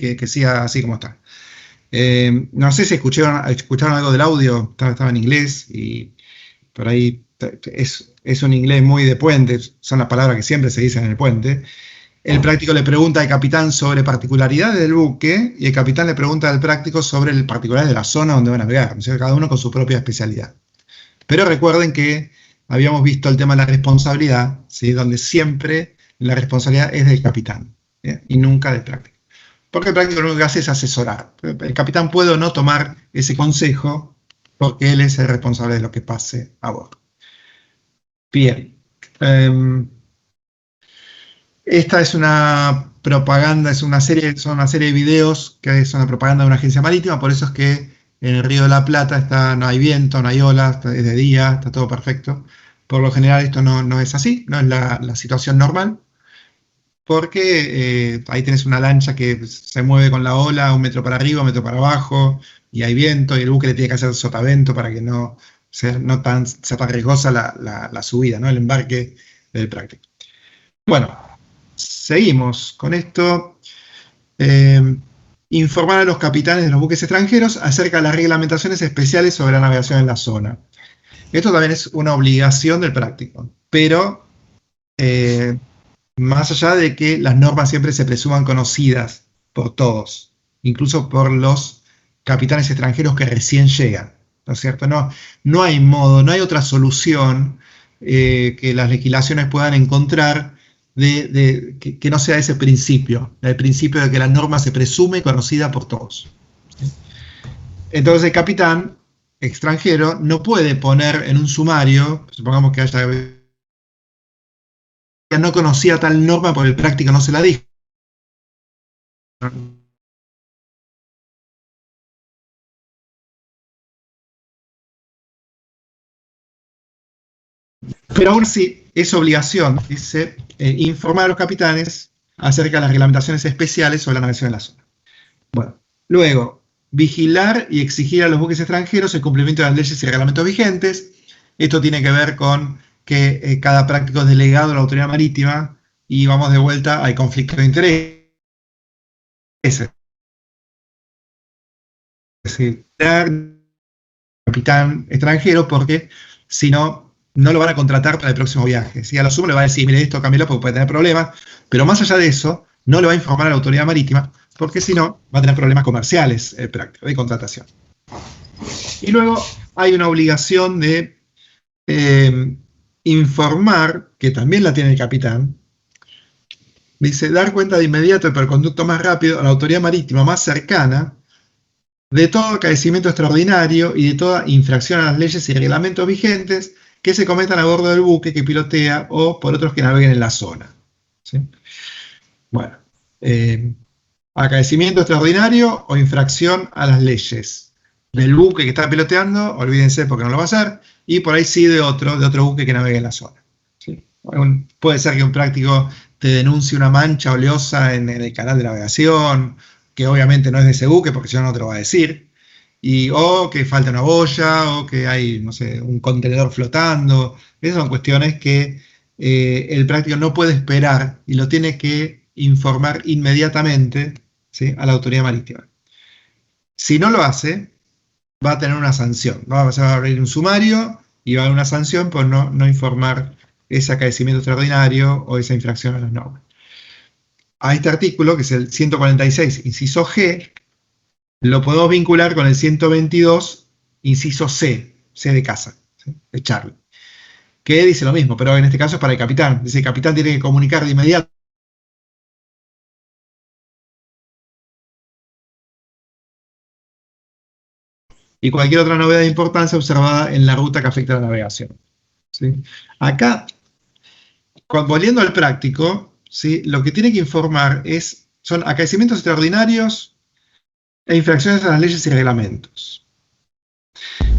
que siga así como está. No sé si escucharon algo del audio, estaba en inglés y por ahí es un inglés muy de puente, son las palabras que siempre se dicen en el puente. El práctico le pregunta al capitán sobre particularidades del buque y el capitán le pregunta al práctico sobre el particulares de la zona donde va a navegar, ¿no? Cada uno con su propia especialidad. Pero recuerden que habíamos visto el tema de la responsabilidad, ¿sí? Donde siempre la responsabilidad es del capitán, ¿sí? Y nunca del práctico. Porque el práctico lo único que hace es asesorar. El capitán puede o no tomar ese consejo porque él es el responsable de lo que pase a bordo. Bien. Esta es una propaganda, son una serie de videos que es una propaganda de una agencia marítima, por eso es que en el Río de la Plata no hay viento, no hay olas, es de día, está todo perfecto. Por lo general esto no es así, no es la situación normal, porque ahí tenés una lancha que se mueve con la ola 1 metro para arriba, 1 metro para abajo, y hay viento, y el buque le tiene que hacer sotavento para que no sea tan riesgosa la subida, ¿no? El embarque del práctico. Bueno, seguimos con esto. Informar a los capitanes de los buques extranjeros acerca de las reglamentaciones especiales sobre la navegación en la zona. Esto también es una obligación del práctico, pero más allá de que las normas siempre se presuman conocidas por todos, incluso por los capitanes extranjeros que recién llegan, ¿no es cierto? No hay modo, no hay otra solución que las legislaciones puedan encontrar que no sea ese principio, el principio de que la norma se presume conocida por todos. Entonces el capitán extranjero no puede poner en un sumario, supongamos que no conocía tal norma porque el práctico no se la dijo. Pero aún así es obligación, dice, informar a los capitanes acerca de las reglamentaciones especiales sobre la navegación en la zona. Bueno, luego, vigilar y exigir a los buques extranjeros el cumplimiento de las leyes y reglamentos vigentes. Esto tiene que ver con que cada práctico es delegado a la autoridad marítima y vamos de vuelta al conflicto de intereses. Es decir, capitán extranjero porque si no, no lo van a contratar para el próximo viaje. Si a lo sumo le va a decir, mire, esto cámbialo porque puede tener problemas, pero más allá de eso, no le va a informar a la autoridad marítima porque si no, va a tener problemas comerciales el práctico de contratación. Y luego hay una obligación de informar, que también la tiene el capitán, dice, dar cuenta de inmediato el perconducto más rápido a la autoridad marítima más cercana de todo acaecimiento extraordinario y de toda infracción a las leyes y reglamentos vigentes que se cometan a bordo del buque que pilotea o por otros que naveguen en la zona. ¿Sí? Bueno, acaecimiento extraordinario o infracción a las leyes del buque que está piloteando, olvídense porque no lo va a hacer, y por ahí sí de otro buque que navegue en la zona. ¿Sí? Puede ser que un práctico te denuncie una mancha oleosa en el canal de navegación, que obviamente no es de ese buque porque si no, no te lo va a decir, o que falta una boya, o que hay, no sé, un contenedor flotando. Esas son cuestiones que el práctico no puede esperar y lo tiene que informar inmediatamente, ¿sí?, a la autoridad marítima. Si no lo hace, va a tener una sanción. Se va a abrir un sumario y va a haber una sanción por no informar ese acaecimiento extraordinario o esa infracción a las normas. A este artículo, que es el 146, inciso G, lo podemos vincular con el 122, inciso C, C de casa, ¿sí?, de Charlie, que dice lo mismo, pero en este caso es para el capitán. Dice, el capitán tiene que comunicar de inmediato y cualquier otra novedad de importancia observada en la ruta que afecta a la navegación. ¿Sí? Acá, volviendo al práctico, ¿sí?, lo que tiene que informar son acaecimientos extraordinarios e infracciones a las leyes y reglamentos.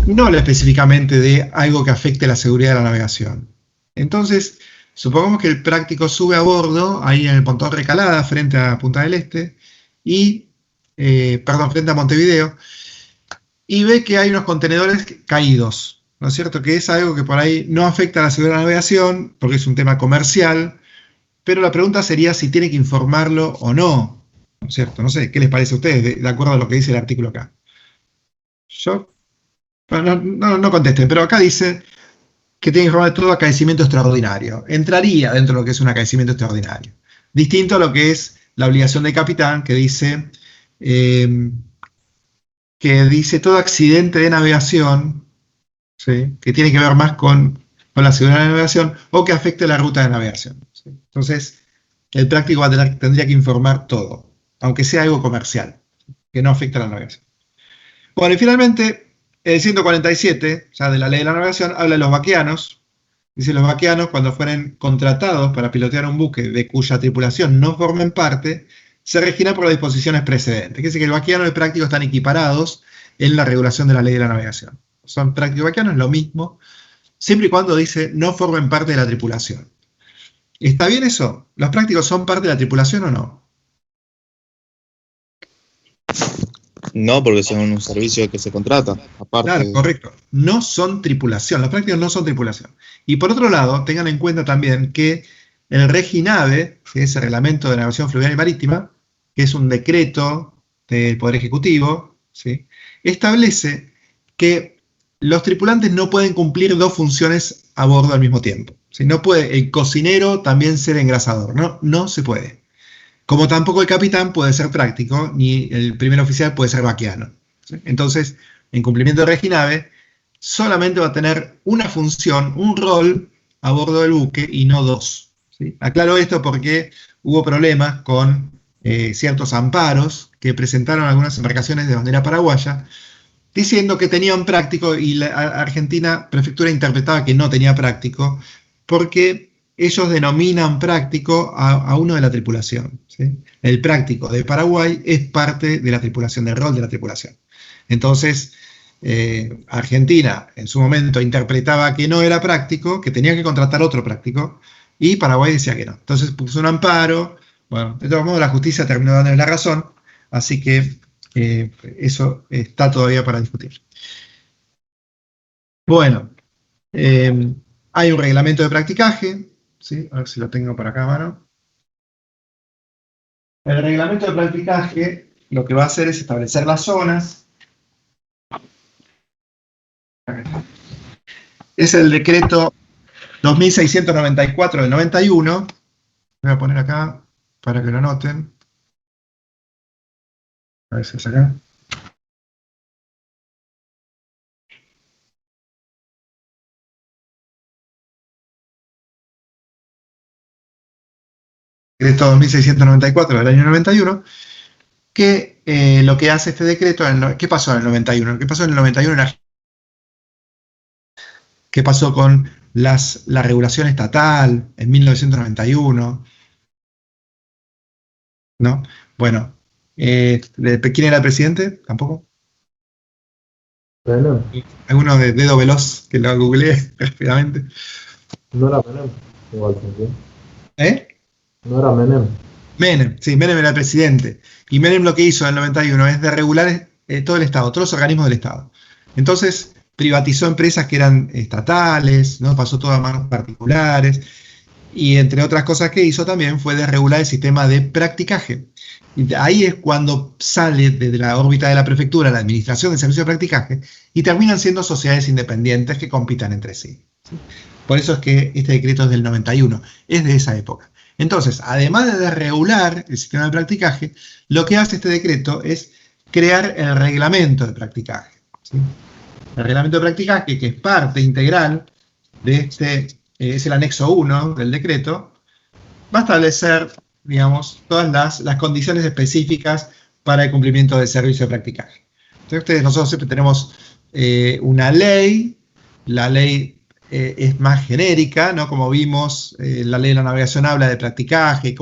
No habla específicamente de algo que afecte la seguridad de la navegación. Entonces, supongamos que el práctico sube a bordo, ahí en el pontón Recalada, frente a Punta del Este, frente a Montevideo, y ve que hay unos contenedores caídos, ¿no es cierto? Que es algo que por ahí no afecta a la seguridad de la navegación, porque es un tema comercial, pero la pregunta sería si tiene que informarlo o no ¿no es cierto? No sé, ¿qué les parece a ustedes de acuerdo a lo que dice el artículo acá? Yo, bueno, no contesten, pero acá dice que tiene que informar de todo acaecimiento extraordinario. Entraría dentro de lo que es un acaecimiento extraordinario. Distinto a lo que es la obligación del capitán, eh, que dice todo accidente de navegación, ¿sí? Que tiene que ver más con la seguridad de la navegación o que afecte la ruta de navegación, ¿sí? Entonces, el práctico tendría que informar todo, aunque sea algo comercial, que no afecte a la navegación. Bueno, y finalmente, el 147, ya de la ley de la navegación, habla de los vaqueanos. Dice, los vaqueanos, cuando fueren contratados para pilotear un buque de cuya tripulación no formen parte, se regirán por las disposiciones precedentes. Quiere decir que el vaqueano y el práctico están equiparados en la regulación de la ley de la navegación. Son práctico y vaqueano, es lo mismo, siempre y cuando dice no formen parte de la tripulación. ¿Está bien eso? ¿Los prácticos son parte de la tripulación o no? No, porque son un servicio que se contrata, aparte. Claro, correcto. No son tripulación, los prácticos no son tripulación. Y por otro lado, tengan en cuenta también que el REGINAVE, que es el Reglamento de Navegación Fluvial y Marítima, que es un decreto del Poder Ejecutivo, ¿sí? Establece que los tripulantes no pueden cumplir dos funciones a bordo al mismo tiempo. ¿Sí? No puede el cocinero también ser engrasador, no se puede. Como tampoco el capitán puede ser práctico, ni el primer oficial puede ser vaqueano. ¿Sí? Entonces, en cumplimiento de REGINAVE, solamente va a tener una función, un rol a bordo del buque y no dos. ¿Sí? Aclaro esto porque hubo problemas con ciertos amparos que presentaron algunas embarcaciones de bandera paraguaya, diciendo que tenían práctico y la Argentina Prefectura interpretaba que no tenía práctico, porque ellos denominan práctico a uno de la tripulación. ¿Sí? El práctico de Paraguay es parte de la tripulación, del rol de la tripulación. Entonces, Argentina en su momento interpretaba que no era práctico, que tenía que contratar otro práctico, y Paraguay decía que no. Entonces puso un amparo. Bueno, de todos modos la justicia terminó dándole la razón, así que eso está todavía para discutir. Bueno, hay un reglamento de practicaje, ¿sí? A ver si lo tengo por acá a mano. El reglamento de practicaje lo que va a hacer es establecer las zonas. Es el decreto 2694 del 91. Voy a poner acá para que lo anoten. A ver si es acá. Decreto 2694 del año 91, que lo que hace este decreto, ¿qué pasó en el 91? ¿Qué pasó en el 91 ¿Qué pasó con la regulación estatal en 1991? ¿No? Bueno, ¿quién era el presidente? ¿Tampoco? Menem. ¿Alguno de dedo veloz que lo googleé rápidamente? No era Menem, igual, ¿sí? ¿Eh? No era Menem. Menem, sí, Menem era el presidente. Y Menem lo que hizo en el 91 es de regular todo el Estado, todos los organismos del Estado. Entonces, privatizó empresas que eran estatales, ¿no? Pasó todo a manos particulares. Y entre otras cosas que hizo también fue desregular el sistema de practicaje. Y ahí es cuando sale desde la órbita de la prefectura la administración del servicio de practicaje y terminan siendo sociedades independientes que compitan entre sí. ¿Sí? Por eso es que este decreto es del 91, es de esa época. Entonces, además de desregular el sistema de practicaje, lo que hace este decreto es crear el reglamento de practicaje. ¿Sí? El reglamento de practicaje, que es parte integral de este, es el anexo 1 del decreto, va a establecer, digamos, todas las condiciones específicas para el cumplimiento del servicio de practicaje. Entonces, nosotros siempre tenemos una ley, la ley es más genérica, ¿no? Como vimos, la ley de la navegación habla de practicaje,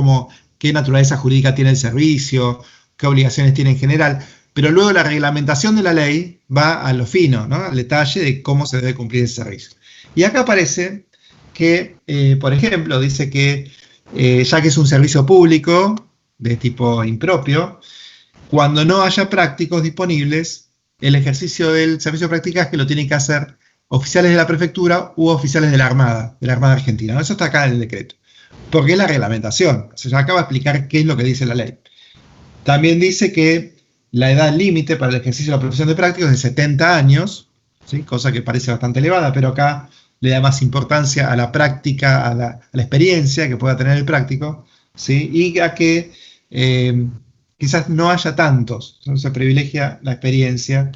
qué naturaleza jurídica tiene el servicio, qué obligaciones tiene en general, pero luego la reglamentación de la ley va a lo fino, ¿no? Al detalle de cómo se debe cumplir ese servicio. Y acá aparece que, por ejemplo, dice que ya que es un servicio público de tipo impropio, cuando no haya prácticos disponibles, el ejercicio del servicio de practicaje lo tienen que hacer oficiales de la prefectura u oficiales de la Armada Argentina. ¿No? Eso está acá en el decreto, porque es la reglamentación. O sea, acaba de explicar qué es lo que dice la ley. También dice que la edad límite para el ejercicio de la profesión de práctico es de 70 años, ¿sí? Cosa que parece bastante elevada, pero acá le da más importancia a la práctica, a la experiencia que pueda tener el práctico, ¿sí? Y a que quizás no haya tantos, ¿no? Se privilegia la experiencia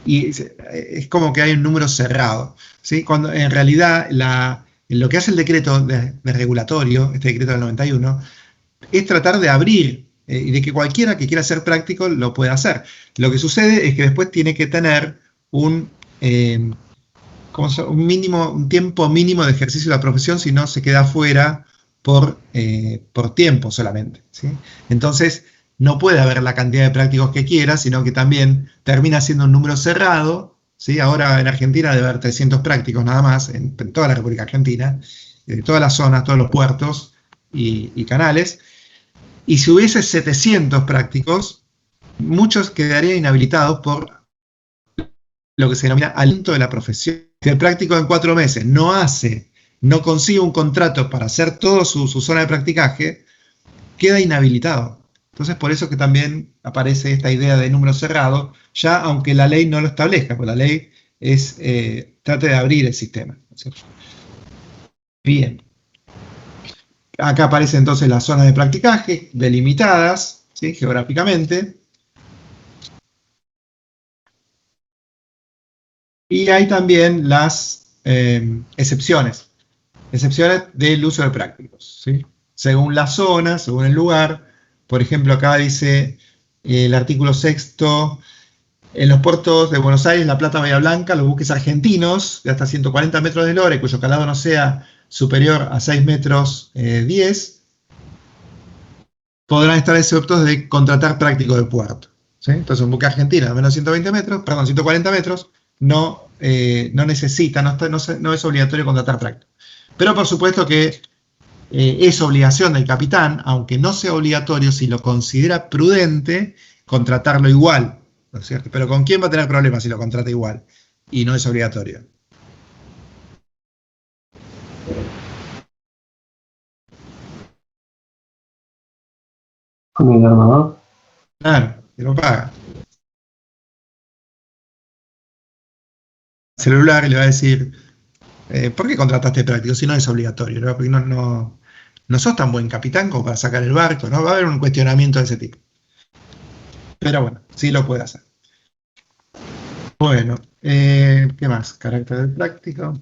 y es como que hay un número cerrado, ¿sí? Cuando en realidad lo que hace el decreto de regulatorio, este decreto del 91, es tratar de abrir y de que cualquiera que quiera ser práctico lo pueda hacer. Lo que sucede es que después tiene que tener un tiempo mínimo de ejercicio de la profesión, si no se queda fuera por tiempo solamente, ¿sí? Entonces, no puede haber la cantidad de prácticos que quiera, sino que también termina siendo un número cerrado, ¿sí? Ahora en Argentina debe haber 300 prácticos nada más, en toda la República Argentina, de todas las zonas, todos los puertos y canales. Y si hubiese 700 prácticos, muchos quedarían inhabilitados por lo que se denomina aliento de la profesión. Si el práctico en 4 meses no consigue un contrato para hacer toda su zona de practicaje, queda inhabilitado. Entonces, por eso que también aparece esta idea de número cerrado, ya aunque la ley no lo establezca, porque la ley trata de abrir el sistema, ¿no es cierto? Bien. Acá aparecen entonces las zonas de practicaje delimitadas, ¿sí? Geográficamente. Y hay también las excepciones del uso de prácticos, ¿sí? Según la zona, según el lugar. Por ejemplo, acá dice el artículo 6º, en los puertos de Buenos Aires, La Plata, Bahía Blanca, los buques argentinos de hasta 140 metros de eslora, cuyo calado no sea superior a 6 metros 10, podrán estar exceptos de contratar prácticos de puerto, ¿sí? Entonces, un buque argentino de menos de 140 metros, no necesita, no es obligatorio contratar prácticos. Pero por supuesto que es obligación del capitán, aunque no sea obligatorio, si lo considera prudente, contratarlo igual, ¿no es cierto? Pero ¿con quién va a tener problemas si lo contrata igual y no es obligatorio? Con el armador. Claro, que lo paga. Celular y le va a decir, ¿por qué contrataste práctico si no es obligatorio? ¿No? Porque no sos tan buen capitán como para sacar el barco, ¿no? Va a haber un cuestionamiento de ese tipo. Pero bueno, sí lo puede hacer. Bueno, ¿qué más? Carácter del práctico.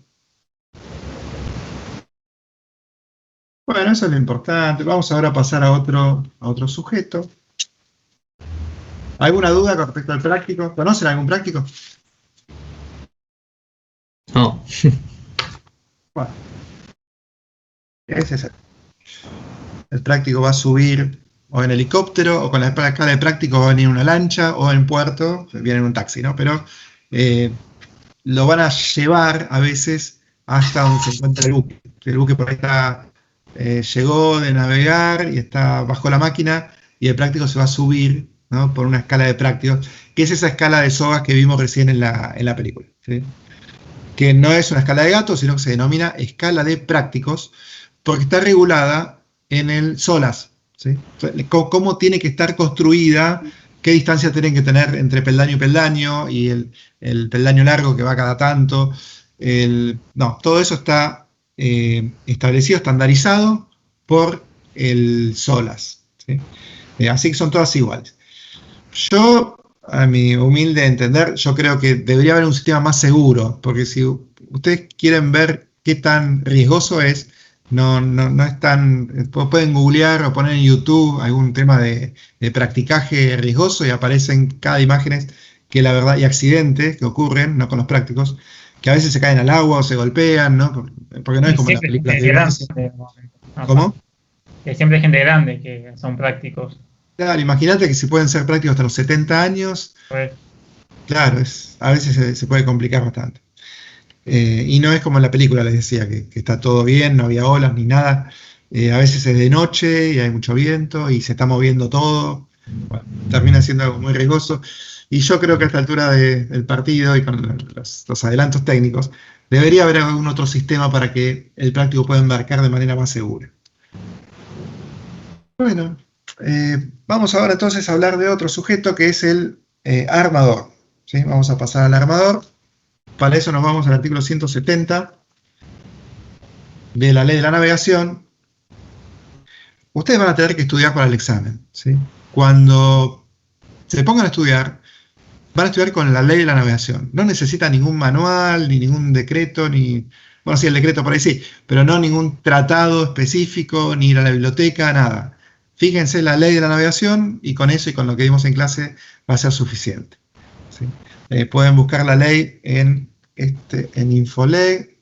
Bueno, eso es lo importante. Vamos ahora a pasar a otro sujeto. ¿Alguna duda con respecto al práctico? ¿Conocen algún práctico? No. Bueno, ese es el práctico va a subir o en helicóptero, o con la escala de práctico va a venir en una lancha, o en puerto, viene en un taxi, ¿no? Pero lo van a llevar a veces hasta donde se encuentra el buque. El buque por ahí llegó de navegar y está bajo la máquina, y el práctico se va a subir, ¿no? Por una escala de prácticos, que es esa escala de sogas que vimos recién en la película, ¿sí? Que no es una escala de gatos, sino que se denomina escala de prácticos, porque está regulada en el SOLAS, ¿sí? Cómo tiene que estar construida, qué distancia tienen que tener entre peldaño y peldaño, y el peldaño largo que va cada tanto. Todo eso está establecido, estandarizado por el SOLAS, ¿sí? Así que son todas iguales. Yo, a mi humilde entender, yo creo que debería haber un sistema más seguro, porque si ustedes quieren ver qué tan riesgoso es, no es tan... Pueden googlear o poner en YouTube algún tema de practicaje riesgoso y aparecen cada imágenes que la verdad, y accidentes que ocurren, no con los prácticos, que a veces se caen al agua o se golpean, ¿no? Porque no es como en las películas de violencia. ¿Cómo? Que siempre hay gente grande que son prácticos. Claro, imagínate que si pueden ser prácticos hasta los 70 años, Pues, claro, a veces se puede complicar bastante. Y no es como en la película, les decía, que está todo bien, no había olas ni nada. A veces es de noche y hay mucho viento y se está moviendo todo. Bueno, termina siendo algo muy riesgoso. Y yo creo que a esta altura del partido y con los adelantos técnicos, debería haber algún otro sistema para que el práctico pueda embarcar de manera más segura. Bueno, Vamos ahora entonces a hablar de otro sujeto que es el armador. ¿Sí? Vamos a pasar al armador. Para eso nos vamos al artículo 170 de la Ley de la Navegación. Ustedes van a tener que estudiar para el examen. ¿Sí? Cuando se pongan a estudiar, van a estudiar con la Ley de la Navegación. No necesitan ningún manual, ni ningún decreto, ni... Bueno, sí, el decreto por ahí sí, pero no ningún tratado específico, ni ir a la biblioteca, nada. Fíjense la Ley de la Navegación y con eso y con lo que vimos en clase va a ser suficiente. ¿Sí? Pueden buscar la ley en Infoleg.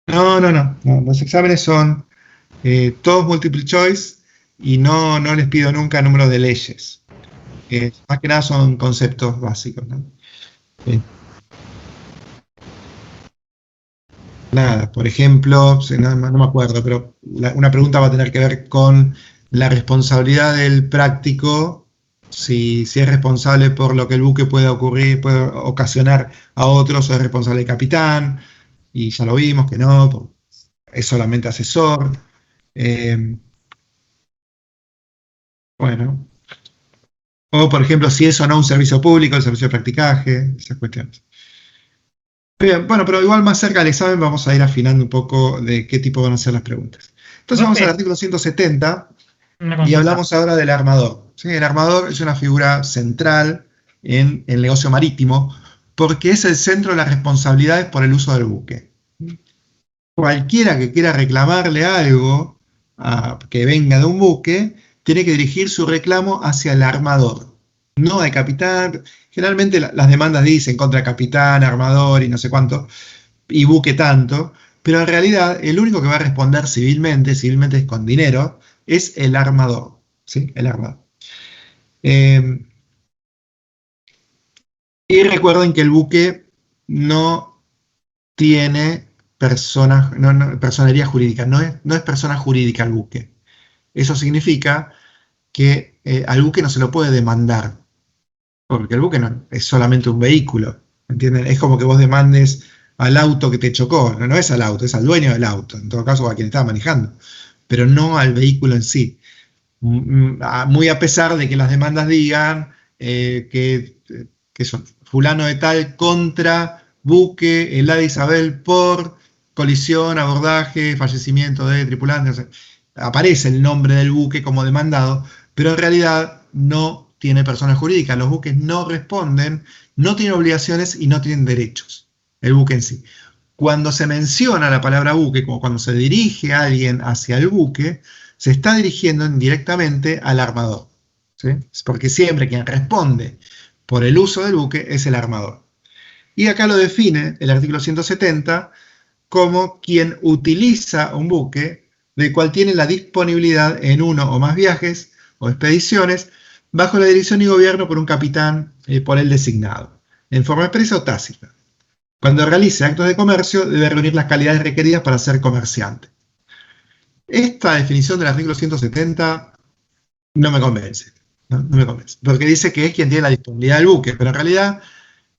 No, los exámenes son todos multiple choice y no les pido nunca número de leyes. Más que nada son conceptos básicos, ¿no? Nada, por ejemplo, no me acuerdo, pero una pregunta va a tener que ver con la responsabilidad del práctico, si es responsable por lo que el buque puede ocasionar a otros, o es responsable el capitán, y ya lo vimos que no, es solamente asesor. Bueno, o por ejemplo, si es o no un servicio público, el servicio de practicaje, esas cuestiones. Bien, bueno, pero igual más cerca del examen vamos a ir afinando un poco de qué tipo van a ser las preguntas. Entonces vamos al artículo 170 y hablamos ahora del armador. ¿Sí? El armador es una figura central en el negocio marítimo porque es el centro de las responsabilidades por el uso del buque. Cualquiera que quiera reclamarle algo que venga de un buque, tiene que dirigir su reclamo hacia el armador, no al capitán. Generalmente las demandas dicen contra capitán, armador y no sé cuánto, y buque tanto, pero en realidad el único que va a responder civilmente es con dinero, es el armador. ¿Sí? El armador. Y recuerden que el buque no tiene personería jurídica, no es persona jurídica el buque. Eso significa que al buque no se lo puede demandar, porque el buque no es solamente un vehículo, ¿entienden? Es como que vos demandes al auto que te chocó, no es al auto, es al dueño del auto, en todo caso a quien estaba manejando, pero no al vehículo en sí. Muy a pesar de que las demandas digan que son fulano de tal contra buque, el Hada Isabel por colisión, abordaje, fallecimiento de tripulantes, o sea, aparece el nombre del buque como demandado, pero en realidad no tiene persona jurídica. Los buques no responden, no tienen obligaciones y no tienen derechos, el buque en sí. Cuando se menciona la palabra buque, como cuando se dirige a alguien hacia el buque, se está dirigiendo directamente al armador. ¿Sí? Porque siempre quien responde por el uso del buque es el armador. Y acá lo define el artículo 170 como quien utiliza un buque del cual tiene la disponibilidad en uno o más viajes o expediciones bajo la dirección y gobierno por un capitán por él designado, en forma expresa o tácita. Cuando realice actos de comercio debe reunir las calidades requeridas para ser comerciante. Esta definición del artículo 170 no me convence, no me convence, porque dice que es quien tiene la disponibilidad del buque, pero en realidad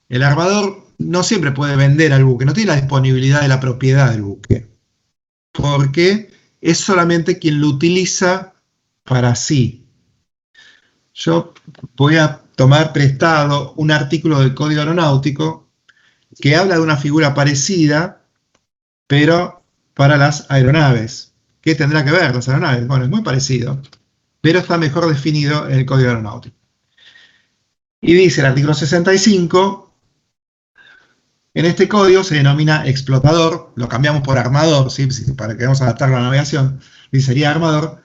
el armador no siempre puede vender al buque, no tiene la disponibilidad de la propiedad del buque, porque es solamente quien lo utiliza para sí. Yo voy a tomar prestado un artículo del Código Aeronáutico que habla de una figura parecida, pero para las aeronaves. ¿Qué tendrá que ver las aeronaves? Bueno, es muy parecido, pero está mejor definido en el Código Aeronáutico. Y dice el artículo 65, en este código se denomina explotador, lo cambiamos por armador, ¿sí? Para que vamos a adaptarlo a la navegación, y sería armador,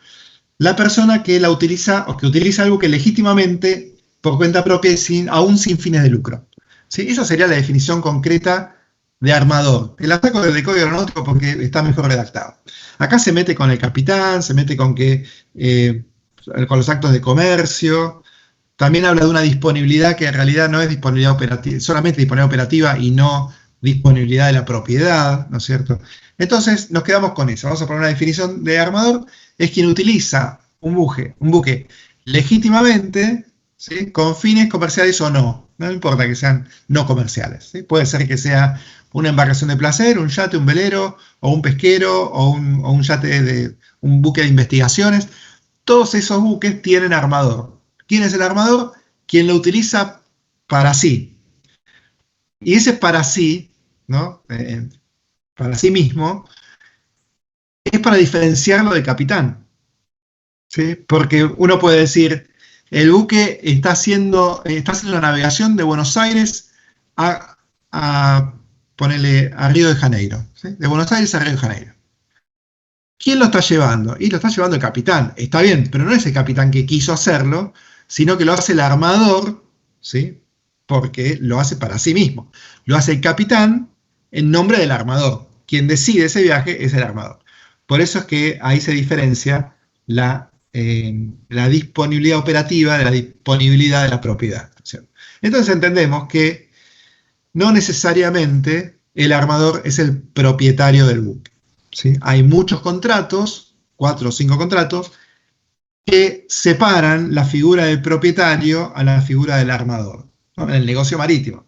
la persona que la utiliza o que utiliza algo que legítimamente por cuenta propia aún sin fines de lucro. ¿Sí? Esa sería la definición concreta de armador. La saco del Código Aeronáutico porque está mejor redactado. Acá se mete con el capitán, se mete con los actos de comercio. También habla de una disponibilidad que en realidad no es disponibilidad operativa, solamente disponibilidad operativa y no disponibilidad de la propiedad, ¿no es cierto? Entonces nos quedamos con eso. Vamos a poner una definición de armador. Es quien utiliza un buque legítimamente, ¿sí? Con fines comerciales o no. No importa que sean no comerciales, ¿sí? Puede ser que sea una embarcación de placer, un yate, un velero, o un pesquero, o un yate un buque de investigaciones. Todos esos buques tienen armador. ¿Quién es el armador? Quien lo utiliza para sí. Y ese para sí, ¿no? Para sí mismo, es para diferenciarlo del capitán, ¿sí? Porque uno puede decir, el buque está haciendo la navegación de Buenos Aires ponele, a Río de Janeiro, ¿sí? De Buenos Aires a Río de Janeiro. ¿Quién lo está llevando? Y lo está llevando el capitán. Está bien, pero no es el capitán que quiso hacerlo, sino que lo hace el armador, ¿sí? Porque lo hace para sí mismo. Lo hace el capitán en nombre del armador. Quien decide ese viaje es el armador. Por eso es que ahí se diferencia la disponibilidad operativa de la disponibilidad de la propiedad, ¿sí? Entonces entendemos que no necesariamente el armador es el propietario del buque, ¿sí? Hay muchos contratos, 4 o 5 contratos, que separan la figura del propietario a la figura del armador, ¿no? En el negocio marítimo.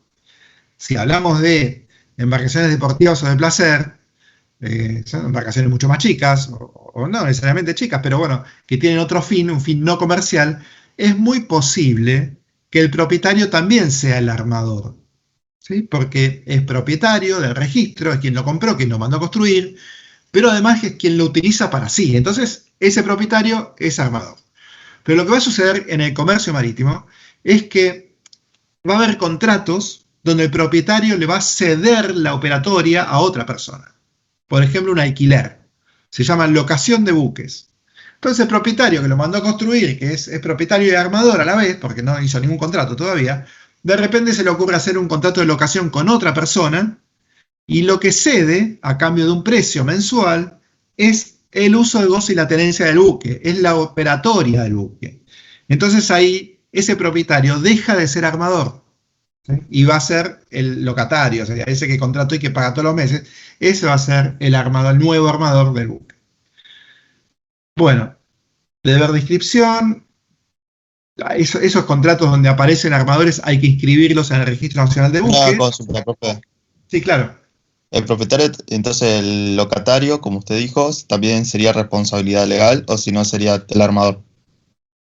Si hablamos de embarcaciones deportivas o de placer, son embarcaciones mucho más chicas, o no necesariamente chicas, pero bueno, que tienen otro fin, un fin no comercial, es muy posible que el propietario también sea el armador, ¿sí? Porque es propietario del registro, es quien lo compró, quien lo mandó a construir, pero además es quien lo utiliza para sí. Entonces, ese propietario es armador. Pero lo que va a suceder en el comercio marítimo es que va a haber contratos donde el propietario le va a ceder la operatoria a otra persona. Por ejemplo, un alquiler. Se llama locación de buques. Entonces el propietario que lo mandó a construir, que es propietario y armador a la vez, porque no hizo ningún contrato todavía, de repente se le ocurre hacer un contrato de locación con otra persona, y lo que cede, a cambio de un precio mensual, es el uso de gozo y la tenencia del buque, es la operatoria del buque. Entonces ahí ese propietario deja de ser armador, ¿sí? Y va a ser el locatario, o sea, ese que contrató y que paga todos los meses, ese va a ser el armador, el nuevo armador del buque. Bueno, deber de inscripción. Esos contratos donde aparecen armadores hay que inscribirlos en el Registro Nacional de Buques. Una consulta, profe. Sí, claro. El propietario, entonces el locatario, como usted dijo, también sería responsabilidad legal, o si no sería el armador.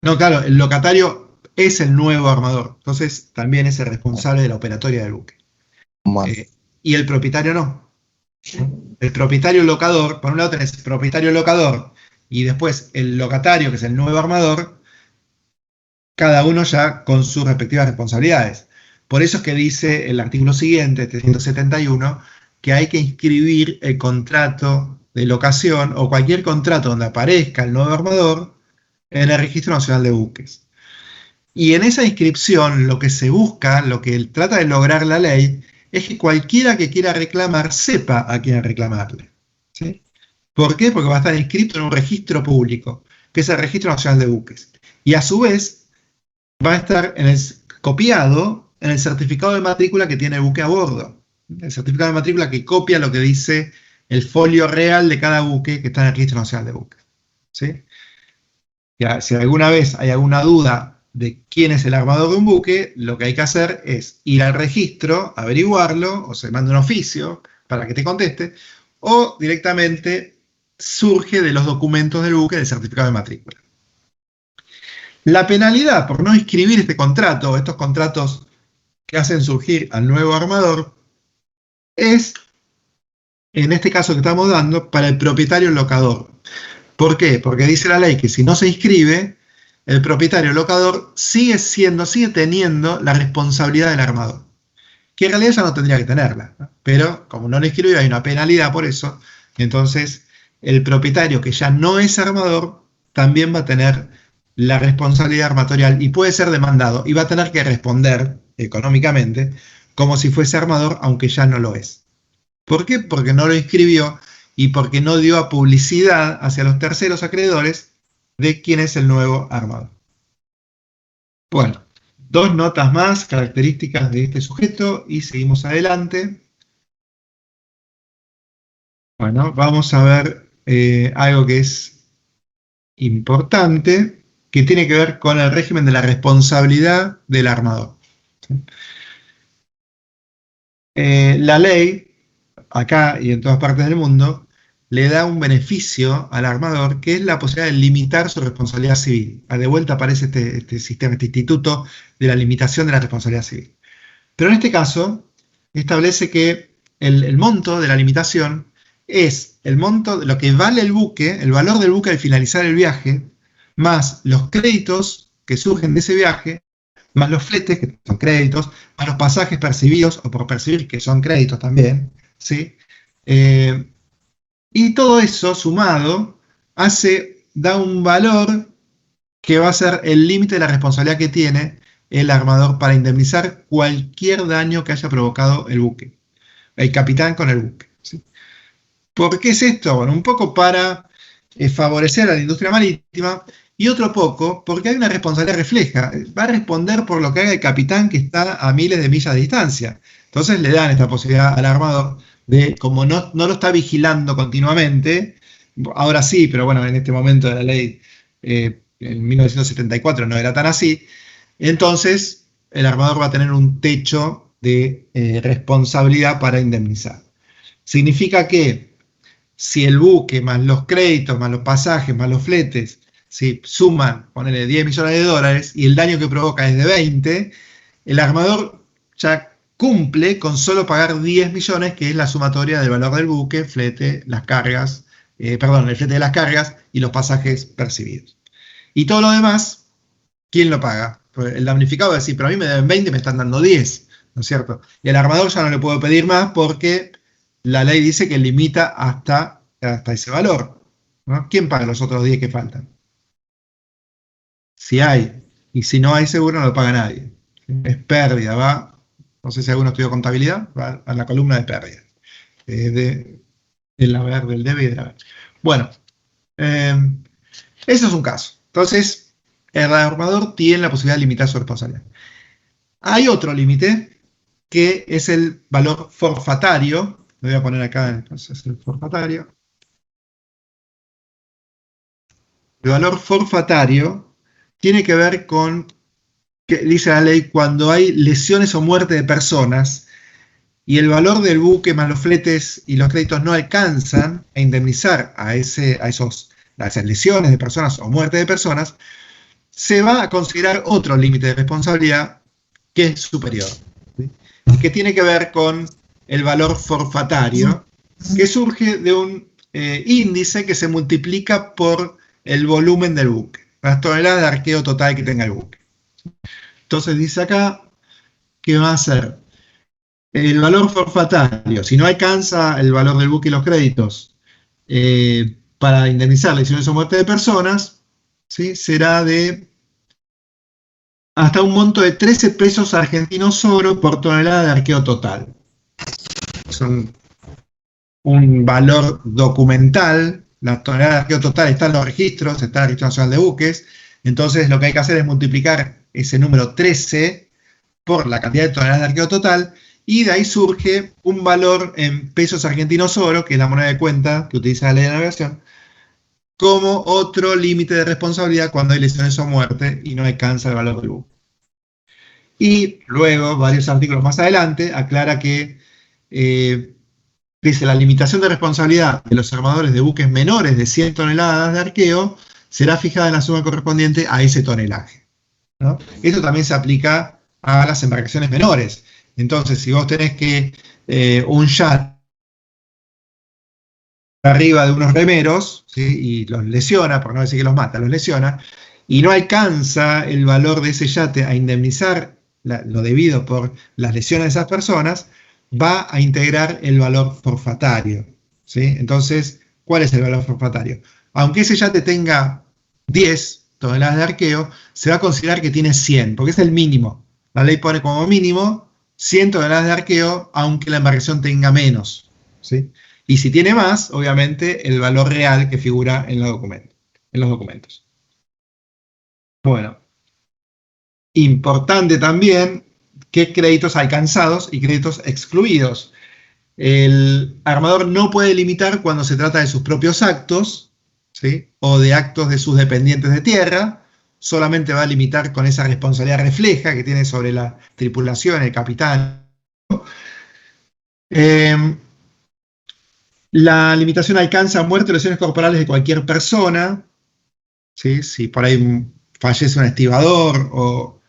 No, claro, el locatario es el nuevo armador, entonces también es el responsable de la operatoria del buque. Bueno. Y el propietario no. El propietario locador, por un lado tenés el propietario locador y después el locatario, que es el nuevo armador, cada uno ya con sus respectivas responsabilidades. Por eso es que dice el artículo siguiente, 371, que hay que inscribir el contrato de locación o cualquier contrato donde aparezca el nuevo armador en el Registro Nacional de Buques. Y en esa inscripción lo que se busca, lo que trata de lograr la ley, es que cualquiera que quiera reclamar sepa a quién reclamarle, ¿sí? ¿Por qué? Porque va a estar inscrito en un registro público, que es el Registro Nacional de Buques. Y a su vez va a estar copiado en el certificado de matrícula que tiene el buque a bordo. El certificado de matrícula que copia lo que dice el folio real de cada buque que está en el Registro Nacional de Buques, ¿sí? Si alguna vez hay alguna duda de quién es el armador de un buque, lo que hay que hacer es ir al registro, averiguarlo, o se manda un oficio para que te conteste, o directamente surge de los documentos del buque del certificado de matrícula. La penalidad por no inscribir este contrato, estos contratos que hacen surgir al nuevo armador, es, en este caso que estamos dando, para el propietario locador. ¿Por qué? Porque dice la ley que si no se inscribe, el propietario locador sigue teniendo la responsabilidad del armador, que en realidad ya no tendría que tenerla, ¿no? Pero como no le inscribió hay una penalidad por eso, entonces el propietario que ya no es armador también va a tener la responsabilidad armatorial y puede ser demandado y va a tener que responder económicamente como si fuese armador, aunque ya no lo es. ¿Por qué? Porque no lo inscribió y porque no dio a publicidad hacia los terceros acreedores de quién es el nuevo armador. Bueno, 2 notas más, características de este sujeto, y seguimos adelante. Bueno, vamos a ver algo que es importante, que tiene que ver con el régimen de la responsabilidad del armador, ¿sí? La ley, acá y en todas partes del mundo, le da un beneficio al armador, que es la posibilidad de limitar su responsabilidad civil. De vuelta aparece este sistema, este instituto de la limitación de la responsabilidad civil. Pero en este caso, establece que el monto de la limitación es el monto de lo que vale el buque, el valor del buque al finalizar el viaje, más los créditos que surgen de ese viaje, más los fletes, que son créditos, más los pasajes percibidos o por percibir, que son créditos también, ¿sí? Y todo eso sumado da un valor que va a ser el límite de la responsabilidad que tiene el armador para indemnizar cualquier daño que haya provocado el buque, el capitán con el buque, ¿sí? ¿Por qué es esto? Bueno, un poco para favorecer a la industria marítima y otro poco porque hay una responsabilidad refleja. Va a responder por lo que haga el capitán que está a miles de millas de distancia. Entonces le dan esta posibilidad al armador de, como no lo está vigilando continuamente, ahora sí, pero bueno, en este momento de la ley, en 1974 no era tan así, entonces el armador va a tener un techo de responsabilidad para indemnizar. Significa que si el buque, más los créditos, más los pasajes, más los fletes, si suman, ponele 10 millones de dólares y el daño que provoca es de 20, el armador ya cumple con solo pagar 10 millones, que es la sumatoria del valor del buque, flete, las cargas, el flete de las cargas y los pasajes percibidos. Y todo lo demás, ¿quién lo paga? Pues el damnificado va a decir, pero a mí me deben 20 y me están dando 10, ¿no es cierto? Y al armador ya no le puedo pedir más porque la ley dice que limita hasta ese valor, ¿no? ¿Quién paga los otros 10 que faltan? Si hay, y si no hay seguro no lo paga nadie. Es pérdida, va, no sé si alguno estudió contabilidad, va a la columna de pérdida. Del haber, del debe y del haber. Bueno, eso es un caso. Entonces, el armador tiene la posibilidad de limitar su responsabilidad. Hay otro límite, que es el valor forfatario. Lo voy a poner acá, entonces, el forfatario. El valor forfatario tiene que ver con, que dice la ley, cuando hay lesiones o muerte de personas y el valor del buque más los fletes y los créditos no alcanzan a indemnizar a esas lesiones de personas o muerte de personas, se va a considerar otro límite de responsabilidad que es superior, ¿sí? Que tiene que ver con el valor forfatario, que surge de un índice que se multiplica por el volumen del buque, las toneladas de arqueo total que tenga el buque. Entonces dice acá que va a ser el valor forfatario, si no alcanza el valor del buque y los créditos para indemnizar lesiones o muerte de personas, ¿sí? Será de hasta un monto de 13 pesos argentinos oro por tonelada de arqueo total. Es un valor documental. La tonelada de arqueo total está en los registros, está en el Registro Nacional de Buques. Entonces lo que hay que hacer es multiplicar ese número 13 por la cantidad de toneladas de arqueo total, y de ahí surge un valor en pesos argentinos oro, que es la moneda de cuenta que utiliza la ley de navegación, como otro límite de responsabilidad cuando hay lesiones o muerte y no alcanza el valor del buque. Y luego, varios artículos más adelante, aclara que dice la limitación de responsabilidad de los armadores de buques menores de 100 toneladas de arqueo será fijada en la suma correspondiente a ese tonelaje, ¿no? Esto también se aplica a las embarcaciones menores. Entonces, si vos tenés que un yate arriba de unos remeros, ¿sí? Y los lesiona, por no decir que los mata, los lesiona, y no alcanza el valor de ese yate a indemnizar lo debido por las lesiones de esas personas, va a integrar el valor forfatario, ¿sí? Entonces, ¿cuál es el valor forfatario? Aunque ese yate tenga 10 toneladas de arqueo, se va a considerar que tiene 100, porque es el mínimo. La ley pone como mínimo 100 toneladas de arqueo, aunque la embarcación tenga menos, ¿sí? Y si tiene más, obviamente, el valor real que figura en los documentos. Bueno, importante también qué créditos alcanzados y créditos excluidos. El armador no puede limitar cuando se trata de sus propios actos, ¿sí? O de actos de sus dependientes de tierra, solamente va a limitar con esa responsabilidad refleja que tiene sobre la tripulación, el capitán. La limitación alcanza muerte o lesiones corporales de cualquier persona, ¿sí? Si por ahí fallece un estibador, o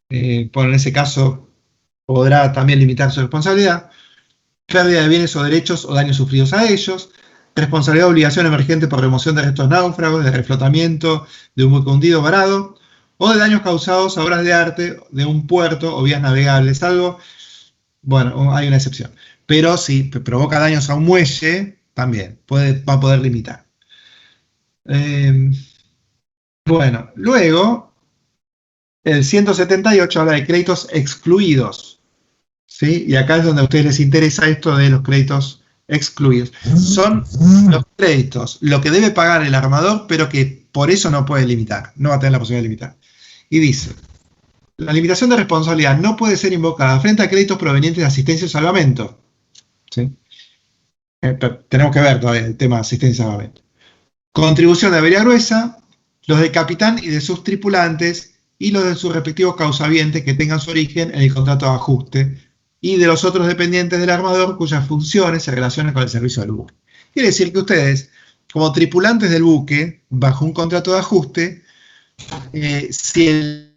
en ese caso podrá también limitar su responsabilidad. Pérdida de bienes o derechos o daños sufridos a ellos. Responsabilidad o obligación emergente por remoción de restos náufragos, de reflotamiento de un buque hundido o varado, o de daños causados a obras de arte de un puerto o vías navegables, algo. Bueno, hay una excepción. Pero si provoca daños a un muelle, también va a poder limitar. Bueno, luego, el 178 habla de créditos excluidos, ¿sí? Y acá es donde a ustedes les interesa esto de los créditos excluidos. Son los créditos, lo que debe pagar el armador, pero que por eso no puede limitar, no va a tener la posibilidad de limitar. Y dice, la limitación de responsabilidad no puede ser invocada frente a créditos provenientes de asistencia o salvamento. ¿Sí? Tenemos que ver todavía el tema de asistencia y salvamento. Contribución de avería gruesa, los del capitán y de sus tripulantes, y los de sus respectivos causavientes que tengan su origen en el contrato de ajuste, y de los otros dependientes del armador cuyas funciones se relacionan con el servicio del buque. Quiere decir que ustedes, como tripulantes del buque, bajo un contrato de ajuste, si el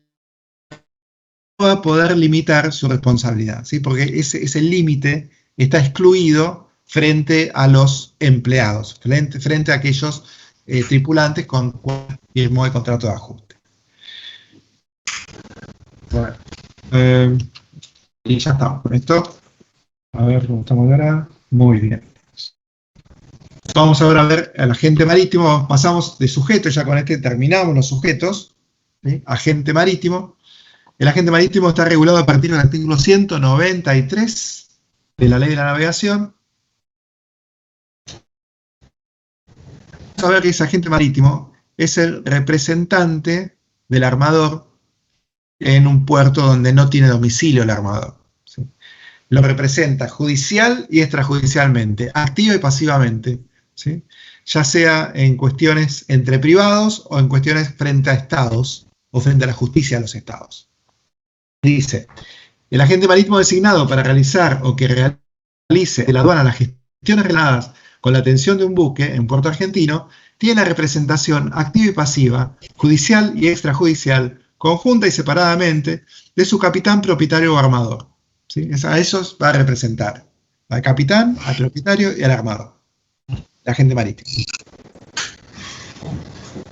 va a poder limitar su responsabilidad, ¿sí? Porque ese límite está excluido frente a los empleados, frente a aquellos tripulantes con cual firmó el contrato de ajuste. Bueno, y ya estamos con esto. A ver cómo estamos ahora. Muy bien. Vamos ahora a ver al agente marítimo. Pasamos de sujeto, ya con este terminamos los sujetos. ¿Sí? Agente marítimo. El agente marítimo está regulado a partir del artículo 193 de la Ley de la Navegación. Vamos a ver que ese agente marítimo es el representante del armador en un puerto donde no tiene domicilio el armador. ¿Sí? Lo representa judicial y extrajudicialmente, activa y pasivamente, ¿sí? Ya sea en cuestiones entre privados o en cuestiones frente a estados o frente a la justicia de los estados. Dice, el agente marítimo designado para realizar o que realice de la aduana las gestiones relacionadas con la atención de un buque en puerto argentino tiene representación activa y pasiva, judicial y extrajudicial, conjunta y separadamente, de su capitán, propietario o armador. ¿Sí? A esos va a representar al capitán, al propietario y al armador, el agente marítimo.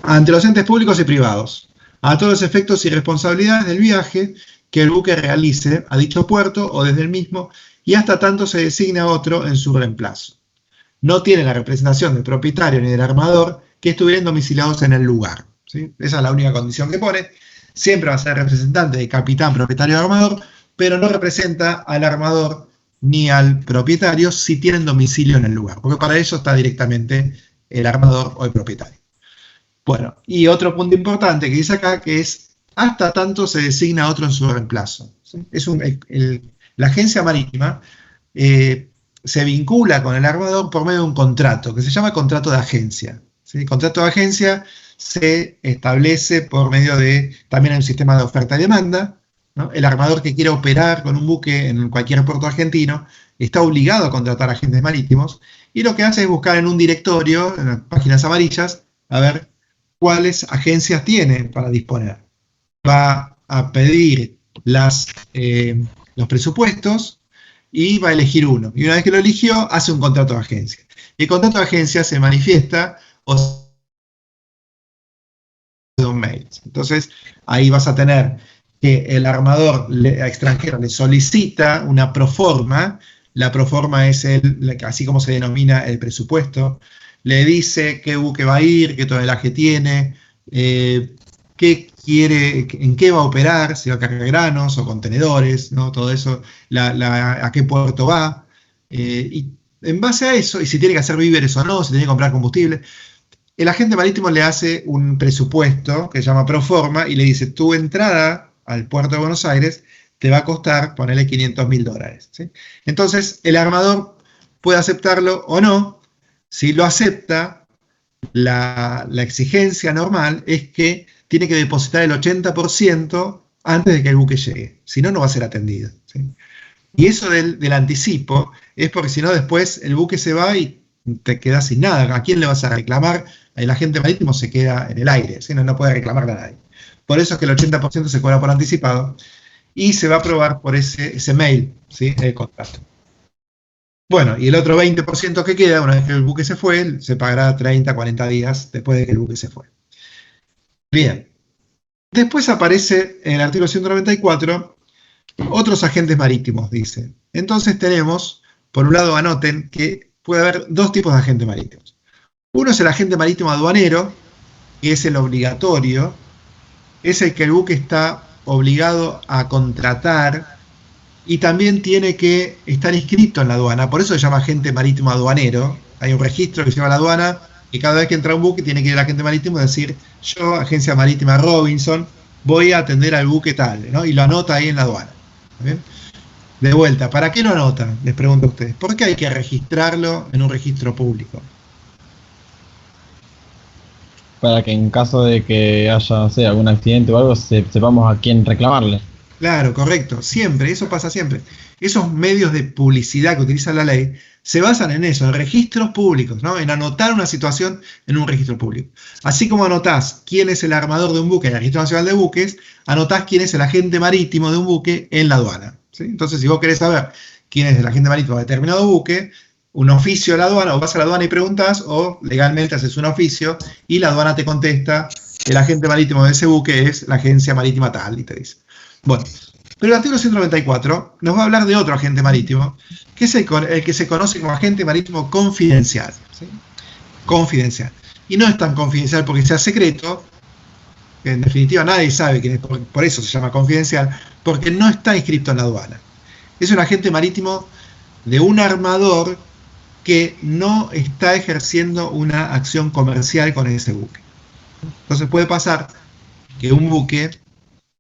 Ante los entes públicos y privados, a todos los efectos y responsabilidades del viaje que el buque realice a dicho puerto o desde el mismo, y hasta tanto se designe a otro en su reemplazo. No tiene la representación del propietario ni del armador que estuvieran domiciliados en el lugar. ¿Sí? Esa es la única condición que pone. Siempre va a ser representante de capitán, propietario y armador, pero no representa al armador ni al propietario si tienen domicilio en el lugar, porque para eso está directamente el armador o el propietario. Bueno, y otro punto importante que dice acá, que es hasta tanto se designa otro en su reemplazo. ¿Sí? La agencia marítima se vincula con el armador por medio de un contrato, que se llama contrato de agencia. ¿Sí? El contrato de agencia se establece por medio de también un sistema de oferta y demanda, ¿no? El armador que quiera operar con un buque en cualquier puerto argentino está obligado a contratar agentes marítimos, y lo que hace es buscar en un directorio, en las páginas amarillas, a ver cuáles agencias tiene para disponer. Va a pedir los presupuestos y va a elegir uno. Y una vez que lo eligió, hace un contrato de agencia. Y el contrato de agencia se manifiesta de un mail. Entonces, ahí vas a tener que el armador extranjero le solicita una proforma. La proforma es así como se denomina el presupuesto. Le dice qué buque va a ir, qué tonelaje tiene, qué quiere, en qué va a operar, si va a cargar granos o contenedores, ¿no? Todo eso, a qué puerto va. Y en base a eso, y si tiene que hacer víveres o no, si tiene que comprar combustible, el agente marítimo le hace un presupuesto que se llama proforma y le dice, tu entrada al puerto de Buenos Aires te va a costar, ponele $500.000. ¿Sí? Entonces, el armador puede aceptarlo o no. Si lo acepta, la exigencia normal es que tiene que depositar el 80% antes de que el buque llegue. Si no, no va a ser atendido, ¿sí? Y eso del anticipo es porque si no después el buque se va y te quedas sin nada. ¿A quién le vas a reclamar? El agente marítimo se queda en el aire, ¿sí? No puede reclamarle a nadie. Por eso es que el 80% se cobra por anticipado y se va a aprobar por ese mail, ¿sí? El contrato. Bueno, y el otro 20% que queda, una vez que el buque se fue, se pagará 30, 40 días después de que el buque se fue. Bien. Después aparece en el artículo 194 otros agentes marítimos, dice. Entonces tenemos, por un lado anoten que puede haber dos tipos de agentes marítimos. Uno es el agente marítimo aduanero, que es el obligatorio, es el que el buque está obligado a contratar y también tiene que estar inscrito en la aduana, por eso se llama agente marítimo aduanero. Hay un registro que se llama la aduana y cada vez que entra un buque tiene que ir al agente marítimo y decir, yo, agencia marítima Robinson, voy a atender al buque tal, ¿no? Y lo anota ahí en la aduana. ¿Bien? De vuelta, ¿para qué lo anota? Les pregunto a ustedes. ¿Por qué hay que registrarlo en un registro público? Para que en caso de que haya, no sé, algún accidente o algo, sepamos a quién reclamarle. Claro, correcto, siempre, eso pasa siempre. Esos medios de publicidad que utiliza la ley se basan en eso, en registros públicos, ¿no? En anotar una situación en un registro público. Así como anotás quién es el armador de un buque en el Registro Nacional de Buques, anotás quién es el agente marítimo de un buque en la aduana, ¿sí? Entonces, si vos querés saber quién es el agente marítimo de determinado buque, un oficio a la aduana, o vas a la aduana y preguntás, o legalmente haces un oficio y la aduana te contesta, el agente marítimo de ese buque es la agencia marítima tal, y te dice. Bueno, pero el artículo 194 nos va a hablar de otro agente marítimo, que es el que se conoce como agente marítimo confidencial, ¿sí? Confidencial. Y no es tan confidencial porque sea secreto, que en definitiva nadie sabe quién es, por eso se llama confidencial, porque no está inscrito en la aduana. Es un agente marítimo de un armador que no está ejerciendo una acción comercial con ese buque. Entonces puede pasar que un buque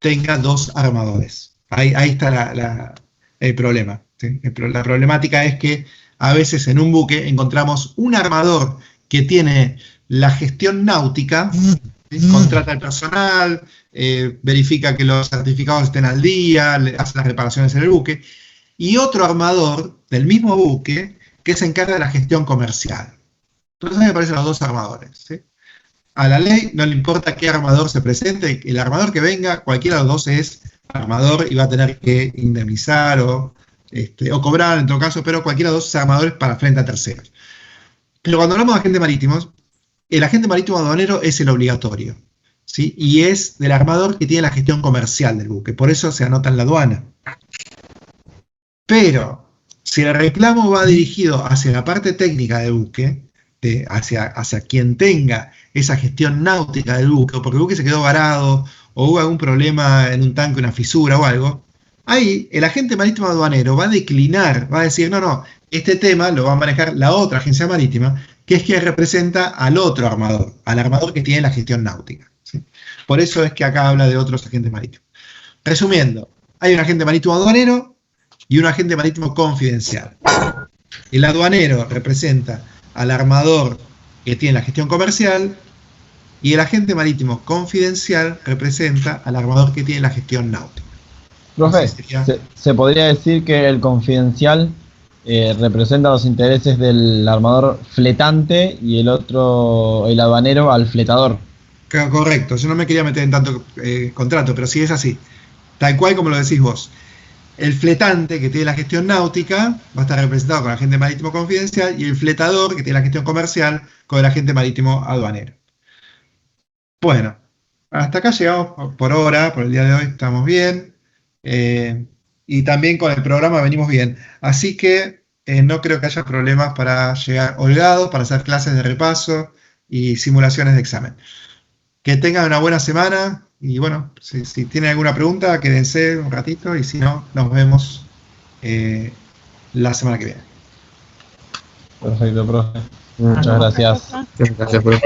tenga dos armadores. Ahí está el problema, ¿sí? La problemática es que a veces en un buque encontramos un armador que tiene la gestión náutica, ¿sí? Contrata el personal, verifica que los certificados estén al día, hace las reparaciones en el buque, y otro armador del mismo buque que se encarga de la gestión comercial. Entonces me parecen los dos armadores, ¿sí? A la ley no le importa qué armador se presente, el armador que venga, cualquiera de los dos es armador y va a tener que indemnizar o cobrar en todo caso, pero cualquiera de los dos es armadores para frente a terceros. Pero cuando hablamos de agentes marítimos, el agente marítimo aduanero es el obligatorio, ¿sí? Y es del armador que tiene la gestión comercial del buque, por eso se anota en la aduana. Pero si el reclamo va dirigido hacia la parte técnica del buque, hacia quien tenga esa gestión náutica del buque, o porque el buque se quedó varado, o hubo algún problema en un tanque, una fisura o algo, ahí el agente marítimo aduanero va a declinar, va a decir, no, este tema lo va a manejar la otra agencia marítima, que es quien representa al otro armador, al armador que tiene la gestión náutica, ¿sí? Por eso es que acá habla de otros agentes marítimos. Resumiendo, hay un agente marítimo aduanero y un agente marítimo confidencial. El aduanero representa al armador que tiene la gestión comercial y el agente marítimo confidencial representa al armador que tiene la gestión náutica. Profe, ¿se podría decir que el confidencial representa los intereses del armador fletante y el otro, el aduanero, al fletador? Correcto, yo no me quería meter en tanto contrato, pero sí es así, tal cual como lo decís vos. El fletante, que tiene la gestión náutica, va a estar representado con el agente marítimo confidencial, y el fletador, que tiene la gestión comercial, con el agente marítimo aduanero. Bueno, hasta acá llegamos por hora, por el día de hoy estamos bien, y también con el programa venimos bien. Así que no creo que haya problemas para llegar holgados, para hacer clases de repaso y simulaciones de examen. Que tengan una buena semana. Y bueno, si tienen alguna pregunta, quédense un ratito y si no, nos vemos la semana que viene. Perfecto, profe. Muchas gracias. Gracias por el